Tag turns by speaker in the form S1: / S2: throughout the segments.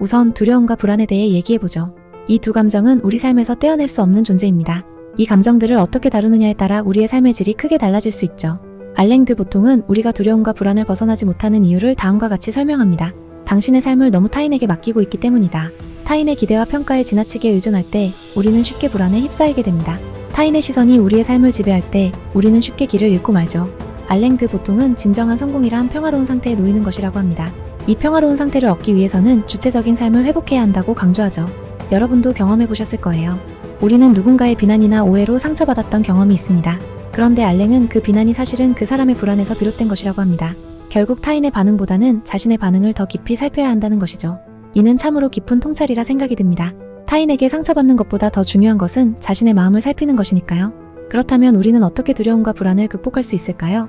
S1: 우선 두려움과 불안에 대해 얘기해보죠. 이 두 감정은 우리 삶에서 떼어낼 수 없는 존재입니다. 이 감정들을 어떻게 다루느냐에 따라 우리의 삶의 질이 크게 달라질 수 있죠. 알랭 드 보통은 우리가 두려움과 불안을 벗어나지 못하는 이유를 다음과 같이 설명합니다. 당신의 삶을 너무 타인에게 맡기고 있기 때문이다. 타인의 기대와 평가에 지나치게 의존할 때 우리는 쉽게 불안에 휩싸이게 됩니다. 타인의 시선이 우리의 삶을 지배할 때 우리는 쉽게 길을 잃고 말죠. 알랭 드 보통은 진정한 성공이란 평화로운 상태에 놓이는 것이라고 합니다. 이 평화로운 상태를 얻기 위해서는 주체적인 삶을 회복해야 한다고 강조하죠. 여러분도 경험해보셨을 거예요. 우리는 누군가의 비난이나 오해로 상처받았던 경험이 있습니다. 그런데 알랭은 그 비난이 사실은 그 사람의 불안에서 비롯된 것이라고 합니다. 결국 타인의 반응보다는 자신의 반응을 더 깊이 살펴야 한다는 것이죠. 이는 참으로 깊은 통찰이라 생각이 듭니다. 타인에게 상처받는 것보다 더 중요한 것은 자신의 마음을 살피는 것이니까요. 그렇다면 우리는 어떻게 두려움과 불안을 극복할 수 있을까요?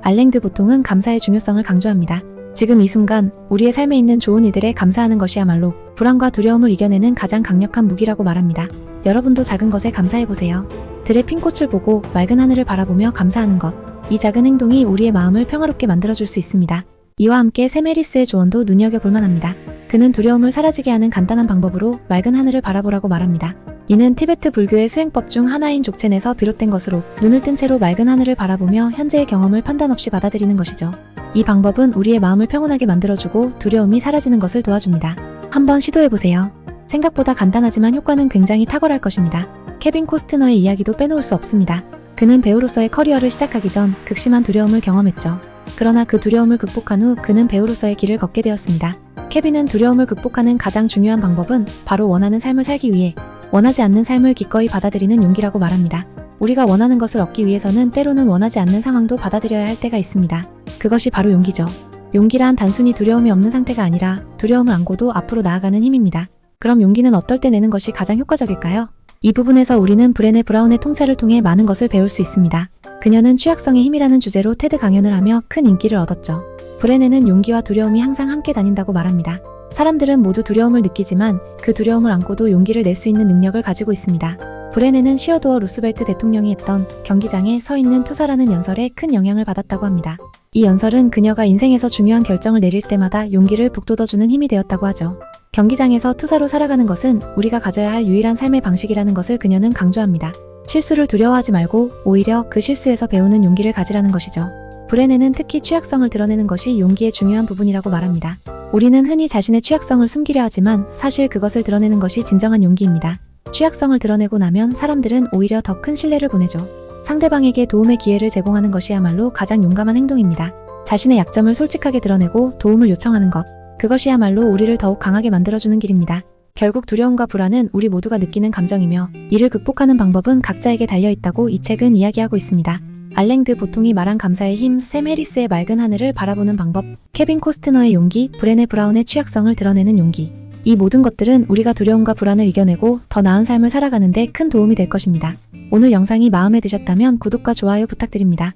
S1: 알랭 드 보통은 감사의 중요성을 강조합니다. 지금 이 순간 우리의 삶에 있는 좋은 일들에 감사하는 것이야말로 불안과 두려움을 이겨내는 가장 강력한 무기라고 말합니다. 여러분도 작은 것에 감사해보세요. 들의 핀 꽃을 보고 맑은 하늘을 바라보며 감사하는 것. 이 작은 행동이 우리의 마음을 평화롭게 만들어줄 수 있습니다. 이와 함께 세메리스의 조언도 눈여겨볼 만합니다. 그는 두려움을 사라지게 하는 간단한 방법으로 맑은 하늘을 바라보라고 말합니다. 이는 티베트 불교의 수행법 중 하나인 족첸에서 비롯된 것으로 눈을 뜬 채로 맑은 하늘을 바라보며 현재의 경험을 판단 없이 받아들이는 것이죠. 이 방법은 우리의 마음을 평온하게 만들어주고 두려움이 사라지는 것을 도와줍니다. 한번 시도해보세요. 생각보다 간단하지만 효과는 굉장히 탁월할 것입니다. 케빈 코스트너의 이야기도 빼놓을 수 없습니다. 그는 배우로서의 커리어를 시작하기 전 극심한 두려움을 경험했죠. 그러나 그 두려움을 극복한 후 그는 배우로서의 길을 걷게 되었습니다. 케빈은 두려움을 극복하는 가장 중요한 방법은 바로 원하는 삶을 살기 위해 원하지 않는 삶을 기꺼이 받아들이는 용기라고 말합니다. 우리가 원하는 것을 얻기 위해서는 때로는 원하지 않는 상황도 받아들여야 할 때가 있습니다. 그것이 바로 용기죠. 용기란 단순히 두려움이 없는 상태가 아니라 두려움을 안고도 앞으로 나아가는 힘입니다. 그럼 용기는 어떨 때 내는 것이 가장 효과적일까요? 이 부분에서 우리는 브레네 브라운의 통찰을 통해 많은 것을 배울 수 있습니다. 그녀는 취약성의 힘이라는 주제로 테드 강연을 하며 큰 인기를 얻었죠. 브레네는 용기와 두려움이 항상 함께 다닌다고 말합니다. 사람들은 모두 두려움을 느끼지만 그 두려움을 안고도 용기를 낼 수 있는 능력을 가지고 있습니다. 브레네는 시어도어 루스벨트 대통령이 했던 경기장에 서 있는 투사라는 연설에 큰 영향을 받았다고 합니다. 이 연설은 그녀가 인생에서 중요한 결정을 내릴 때마다 용기를 북돋워주는 힘이 되었다고 하죠. 경기장에서 투사로 살아가는 것은 우리가 가져야 할 유일한 삶의 방식이라는 것을 그녀는 강조합니다. 실수를 두려워하지 말고 오히려 그 실수에서 배우는 용기를 가지라는 것이죠. 브레네는 특히 취약성을 드러내는 것이 용기의 중요한 부분이라고 말합니다. 우리는 흔히 자신의 취약성을 숨기려 하지만 사실 그것을 드러내는 것이 진정한 용기입니다. 취약성을 드러내고 나면 사람들은 오히려 더 큰 신뢰를 보내죠. 상대방에게 도움의 기회를 제공하는 것이야말로 가장 용감한 행동입니다. 자신의 약점을 솔직하게 드러내고 도움을 요청하는 것. 그것이야말로 우리를 더욱 강하게 만들어주는 길입니다. 결국 두려움과 불안은 우리 모두가 느끼는 감정이며 이를 극복하는 방법은 각자에게 달려있다고 이 책은 이야기하고 있습니다. 알랭 드 보통이 말한 감사의 힘, 샘 해리스의 맑은 하늘을 바라보는 방법, 케빈 코스트너의 용기, 브레네 브라운의 취약성을 드러내는 용기. 이 모든 것들은 우리가 두려움과 불안을 이겨내고 더 나은 삶을 살아가는 데 큰 도움이 될 것입니다. 오늘 영상이 마음에 드셨다면 구독과 좋아요 부탁드립니다.